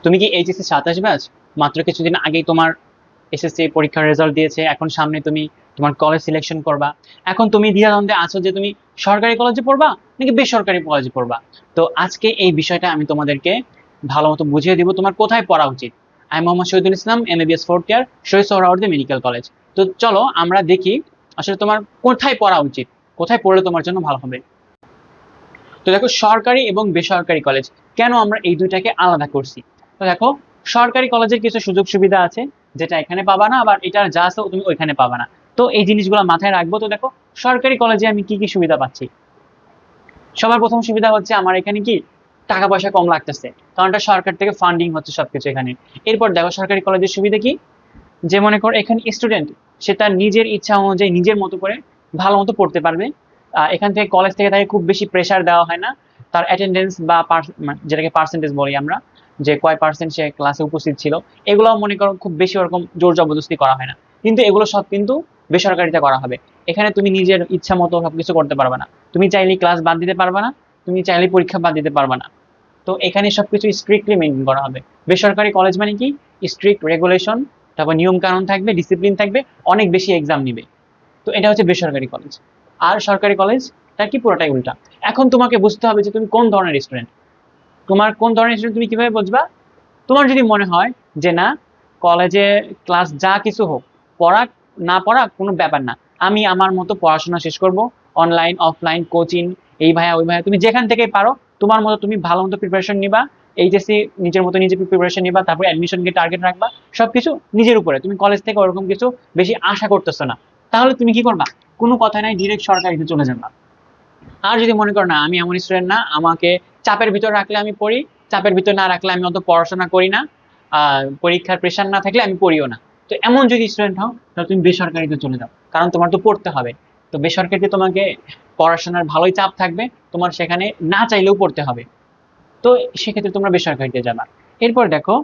তুমি কি HSC 27 batch? মাত্র কিছুদিন আগেই তোমার এসএসসি পরীক্ষার রেজাল্ট দিয়েছে, এখন সামনে তুমি তোমার কলেজ সিলেকশন করবা। এখন তুমি দ্বিধাদ্বন্দ্বে আছো যে তুমি সরকারি কলেজে পড়বা নাকি বেসরকারি কলেজে পড়বা। তো আজকে এই বিষয়টা আমি তোমাদেরকে ভালো মতো বুঝিয়ে দিব তোমার কোথায় পড়া উচিত। আমি Mohammad Shahidul Islam, MBBS fourth year, Shaheed Suhrawardy medical college. তো চলো আমরা দেখি আসলে তোমার কোথায় পড়া উচিত, কোথায় পড়লে তোমার জন্য ভালো হবে। তো দেখো, সরকারি এবং বেসরকারি কলেজ কেন আমরা এই দুইটাকে আলাদা করছি। তো দেখো, সরকারি কলেজের কিছু সুযোগ সুবিধা আছে যেটা এখানে পাবা না, আবার এটার যা আছে তুমি ওইখানে পাবা না। তো এই জিনিসগুলো মাথায় রাখবো। তো দেখো, সরকারি কলেজে আমি কি কি সুবিধা পাচ্ছি। সবার প্রথম সুবিধা হচ্ছে আমার এখানে কি টাকা পয়সা কম লাগতেছে, কারণ এটা সরকার থেকে ফান্ডিং হচ্ছে সবকিছু এখানে। এরপর দেখো, সরকারি কলেজের সুবিধা কি, যে মনে করো এখানে স্টুডেন্ট সে তার নিজের ইচ্ছা অনুযায়ী নিজের মতো করে ভালো মতো পড়তে পারবে। এখান থেকে কলেজ থেকে তাকে খুব বেশি প্রেশার দেওয়া হয় না। তার অ্যাটেন্ডেন্স বা যেটাকে পার্সেন্টেজ বলি আমরা, যে কয় পার্সেন্ট সে ক্লাসে উপস্থিত ছিল, এগুলো মনে করো খুব বেশি ওরকম জোর জবরদস্তি করা হয় না। কিন্তু এগুলো সব কিন্তু বেসরকারিতে করা হবে। এখানে তুমি নিজের ইচ্ছা মতো সবকিছু করতে পারবে না। তুমি চাইলে ক্লাস বাদ দিতে পারবে না, তুমি চাইলে পরীক্ষা বাদ দিতে পারবে না। তো এখানে সবকিছু স্ট্রিক্টলি মেনটেন করা হবে। বেসরকারি কলেজ মানে কি, স্ট্রিক্ট রেগুলেশন, তারপর নিয়ম কানুন থাকবে, ডিসিপ্লিন থাকবে, অনেক বেশি এক্সাম নিবে। তো এটা হচ্ছে বেসরকারি কলেজ। আর সরকারি কলেজ তার কি পুরোটাই উল্টা। এখন তোমাকে বুঝতে হবে যে তুমি কোন ধরনের স্টুডেন্ট। তোমার কোন ধরনের স্টুডেন্ট তুমি কিভাবে বুঝবা। তোমার যদি মনে হয় যে না, কলেজে ক্লাস যা কিছু হোক, পড়াক না পড়াক কোনো ব্যাপার না, আমি আমার মতো পড়াশোনা শেষ করব, অনলাইন অফলাইন কোচিং, এই ভাইয়া ওই ভাইয়া, তুমি যেখান থেকে পারো তোমার মতো তুমি ভালো মতো প্রিপারেশন নিবা। এইচএসসি নিজের মতো নিজে প্রিপারেশন নিবা, তারপর অ্যাডমিশনকে টার্গেট রাখবা, সবকিছু নিজের উপরে। তুমি কলেজ থেকে ওরকম কিছু বেশি আশা করতেছো না, তাহলে তুমি কি করবা, কোনো কথা নাই, ডিরেক্ট সরকারিতে চলে যাবা। আর যদি মনে করো না, আমি এমন স্টুডেন্ট না, আমাকে চাপের ভিতর রাখলে আমি পড়ি, চাপের ভিতর না রাখলে আমি অত পড়াশোনা করি না, পরীক্ষার প্রেশার না থাকলে আমি পড়িও না, তো এমন যদি স্টুডেন্ট হও তাহলে তুমি বেসরকারিতে চলে যাও, কারণ তোমার তো পড়তে হবে। তো বেসরকারিতে তোমাকে পড়াশোনার ভালোই চাপ থাকবে, তোমার সেখানে না চাইলেও পড়তে হবে। তো সেক্ষেত্রে তোমরা বেসরকারিতে যাবা। এরপর দেখো,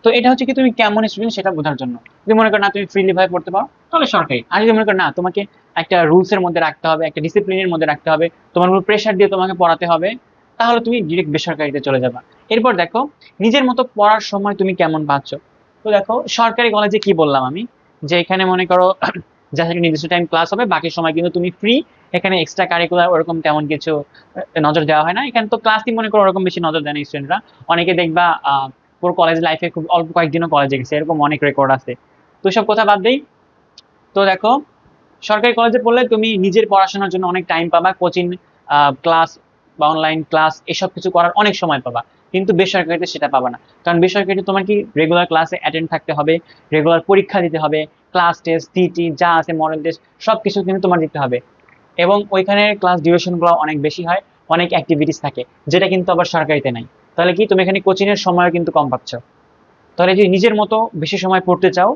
তো এটা হচ্ছে কি তুমি কেমন স্টুডেন্ট সেটা বোঝার জন্য। যদি মনে করো না তুমি ফ্রিলি ভাবে পড়তে পারো তাহলে সরকারি। আর যদি মনে করো না, তোমাকে একটা রুলস এর মধ্যে রাখতে হবে, একটা ডিসিপ্লিনের মধ্যে রাখতে হবে, তোমার উপর প্রেশার দিয়ে তোমাকে পড়াতে হবে, তাহলে তুমি ডিরেক্ট বেসরকারিতে চলে যাবা। এরপর দেখো, নিজের মতো পড়ার সময় তুমি কেমন পাচ্ছ। তো দেখো, সরকারি কলেজে কি বললাম আমি, যে এখানে মনে করো যা থেকে নির্দিষ্ট টাইম ক্লাস হবে, বাকি সময় কিন্তু তুমি ফ্রি। এখানে এক্সট্রা কারিকুলার ওরকম তেমন কিছু নজর দেওয়া হয় না। এখানে তো ক্লাসই মনে করো ওরকম বেশি নজর দেয় না স্টুডেন্টরা। অনেকে দেখবা পুরো কলেজ লাইফে খুব অল্প কয়েকদিনও কলেজে গেছে, এরকম অনেক রেকর্ড আছে। তো সব কথা বাদ দেই। তো দেখো, সরকারি কলেজে পড়লে তুমি নিজের পড়াশোনার জন্য অনেক টাইম পাবা, কোচিং ক্লাস বা অনলাইন ক্লাস এসব কিছু করার অনেক সময় পাবা। কিন্তু বেসরকারিতে সেটা পাবা না, কারণ বেসরকারিতে তোমার কি রেগুলার ক্লাসে অ্যাটেন্ড থাকতে হবে, রেগুলার পরীক্ষা দিতে হবে, ক্লাস টেস্ট সিটি যা আছে মডেল টেস্ট সবকিছু কিন্তু তোমার দিতে হবে। এবং ওইখানে ক্লাস ডিউরেশন গুলো অনেক বেশি হয়, অনেক অ্যাক্টিভিটিস থাকে, যেটা কিন্তু আবার সরকারিতে নাই। তাহলে কি তুমি এখানে কোচিং এর সময় কিন্তু কম পাচ্ছ। তাহলে যদি নিজের মতো বেশি সময় পড়তে চাও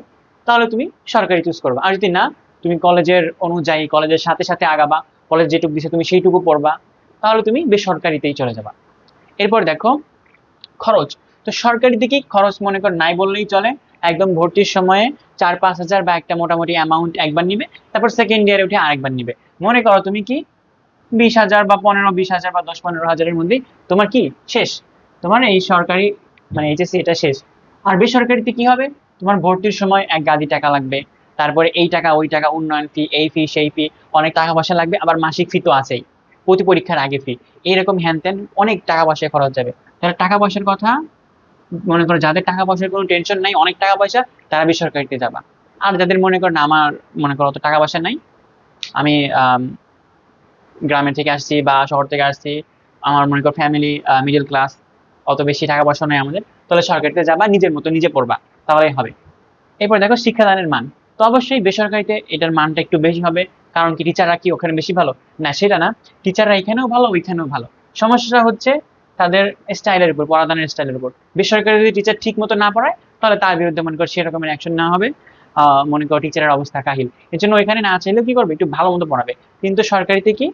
তাহলে তুমি সরকারি চুজ করবা। আর যদি না, তুমি কলেজের অনুযায়ী কলেজের সাথে সাথে আগাবা, কলেজ যেটুকু দিছে তুমি সেইটুকু পড়বা, তাহলে তুমি বেসরকারিতেই চলে যাবা। এরপর দেখো, খরচ। তো সরকারিতে কি খরচ মনে কর নাই বললেই চলে। একদম ভর্তির সময়ে 4-5 হাজার বা একটা মোটামুটি অ্যামাউন্ট একবার নিবে, তারপর সেকেন্ড ইয়ারে উঠে আরেকবার নিবে। মনে করো তুমি কি 20,000 বা 15-20 হাজার বা 10-15 হাজারের মধ্যে তোমার কি শেষ, তোমার এই সরকারি মানে এইচএসসি এটা শেষ। আর বেসরকারিতে কি হবে, তোমার ভর্তির সময় এক গাদি টাকা লাগবে, তারপরে এই টাকা ওই টাকা, উন্নয়ন ফি, এই ফি সেই ফি, অনেক টাকা পয়সা লাগবে, আবার মাসিক ফি তো আছেই, প্রতি পরীক্ষার আগে ফি, এইরকম হ্যান ত্যান অনেক টাকা পয়সা খরচ যাবে। তাহলে টাকা পয়সার কথা মনে করো, যাদের টাকা পয়সার কোনো টেনশন নাই, অনেক টাকা পয়সা, তারা বেসরকারিতে যাবা। আর যাদের মনে করো না, আমার মনে করো অত টাকা পয়সা নাই, আমি গ্রামের থেকে আসছি বা শহর থেকে আসছি, আমার মনে করো ফ্যামিলি মিডল ক্লাস, অত বেশি টাকা পয়সা নেই আমাদের, তাহলে সরকারিতে যাবা, নিজের মতো নিজে পড়বা, তাহলেই হবে। এরপর দেখো, শিক্ষাদানের মান। তো অবশ্যই বেসরকারিতে এটার মানটা একটু বেশি হবে, কারণ কি টিচাররা কি ওখানে বেশি ভালো, না সেটা না, টিচাররা এখানেও ভালো ওইখানেও ভালো। সমস্যাটা হচ্ছে তাদের স্টাইলের উপর, পড়াদানের স্টাইলের উপর। বেসরকারি যদি টিচার ঠিক মতো না পড়ায় তাহলে তার বিরুদ্ধে মনে করো সেরকমের অ্যাকশন নেওয়া হবে। মনে করো টিচারের অবস্থা কাহিল, এর জন্য ওইখানে না চাইলেও কি করবে, একটু ভালো মতো পড়াবে। কিন্তু সরকারিতে কি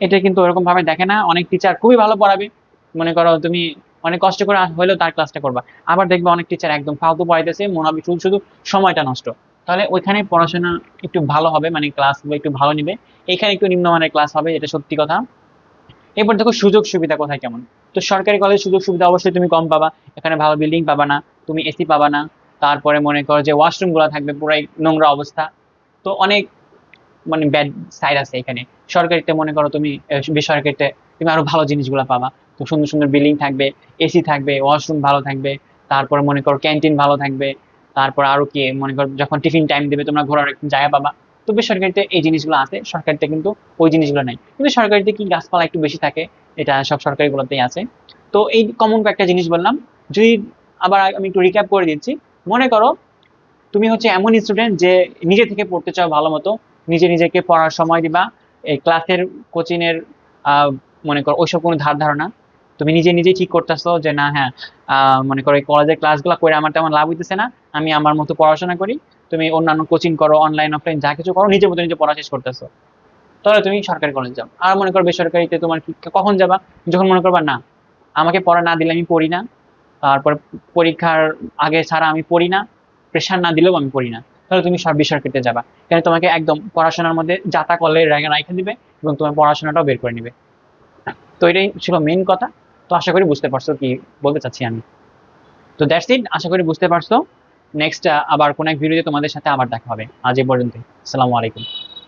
এটা কিন্তু ওরকম ভাবে দেখে না, অনেক টিচার খুবই ভালো পড়াবে, মনে করো তুমি অনেক কষ্ট করে হলেও তার ক্লাসটা করবা। আবার দেখবে অনেক টিচার একদম ফালতু পড়াইতেছে, মনে হবে শুধু শুধু সময়টা নষ্ট। তাহলে ওইখানে পড়াশোনা একটু ভালো হবে, মানে ক্লাস একটু ভালো নিবে। এখানে একটু নিম্নমানের ক্লাস হবে, এটা সত্যি কথা। এরপর দেখো সুযোগ সুবিধা কোথায় কেমন। তো সরকারি কলেজের সুযোগ সুবিধা অবশ্যই তুমি কম পাবা, এখানে ভালো বিল্ডিং পাবা না, তুমি এসি পাবা না, তারপরে মনে করো যে ওয়াশরুম গুলো থাকবে পুরাই নোংরা অবস্থা। তো অনেক মানে ব্যাড সাইড আছে এখানে। সরকারিতে মনে করো তুমি বেসরকারিতে তুমি আরো ভালো জিনিসগুলো পাবা। তো সুন্দর সুন্দর বিল্ডিং থাকবে, এসি থাকবে, ওয়াশরুম ভালো থাকবে, তারপরে মনে করো ক্যান্টিন ভালো থাকবে, তারপর আরো কি মনে করো যখন টিফিন টাইম দেবে তোমরা ঘোরার একটু জায়গা পাবা। তো বেসরকারিতে এই জিনিসগুলো আছে, সরকারিতে কিন্তু ওই জিনিসগুলো নাই। কিন্তু সরকারিতে কি গাছপালা একটু বেশি থাকে, এটা সব সরকারিগুলোতেই আছে। তো এই কমন কয়েকটা জিনিস বললাম। যদি আবার আমি একটু রিক্যাপ করে দিচ্ছি, মনে করো তুমি হচ্ছে এমন স্টুডেন্ট যে নিজে থেকে পড়তে চাও ভালো মতো, নিজে নিজেকে পড়ার সময় দিবা, এই ক্লাসের কোচিং এর মনে করো ওইসব কোনো ধার ধারণা, তুমি নিজে নিজেই ঠিক করতেছো যে না হ্যাঁ মনে করো এই কলেজের ক্লাসগুলো করে আমার তেমন লাভ হইতেছে না, আমি আমার মতো পড়াশোনা করি। তুমি অন্যান্য কোচিং করো, অনলাইন অফলাইন যা কিছু করো, নিজের মতো নিজে পড়া শেষ করতেছো, তাহলে তুমি সরকারি কলেজ যাও। আর মনে করো বেসরকারিতে তোমার কখন যাবা, যখন মনে করবা না আমাকে পড়া না দিলে আমি পড়ি না, তারপর পরীক্ষার আগে ছাড়া আমি পড়ি না, প্রেশার না দিলেও আমি পড়ি না, তাহলে তুমি সব বেসরকারিতে যাবা। কেন তোমাকে একদম পড়াশোনার মধ্যে যাতা করলে রাখা দিবে এবং তোমার পড়াশোনাটাও বের করে নিবে। তো এটাই ছিল মেইন কথা। তো আশা করি বুঝতে পারছো কি বলতে চাচ্ছি আমি। তো দ্যাটস ইট, আশা করি বুঝতে পারছো। নেক্সট আবার কোন এক ভিডিওতে তোমাদের সাথে আবার দেখা হবে। আজ এ পর্যন্ত, আসসালামু আলাইকুম।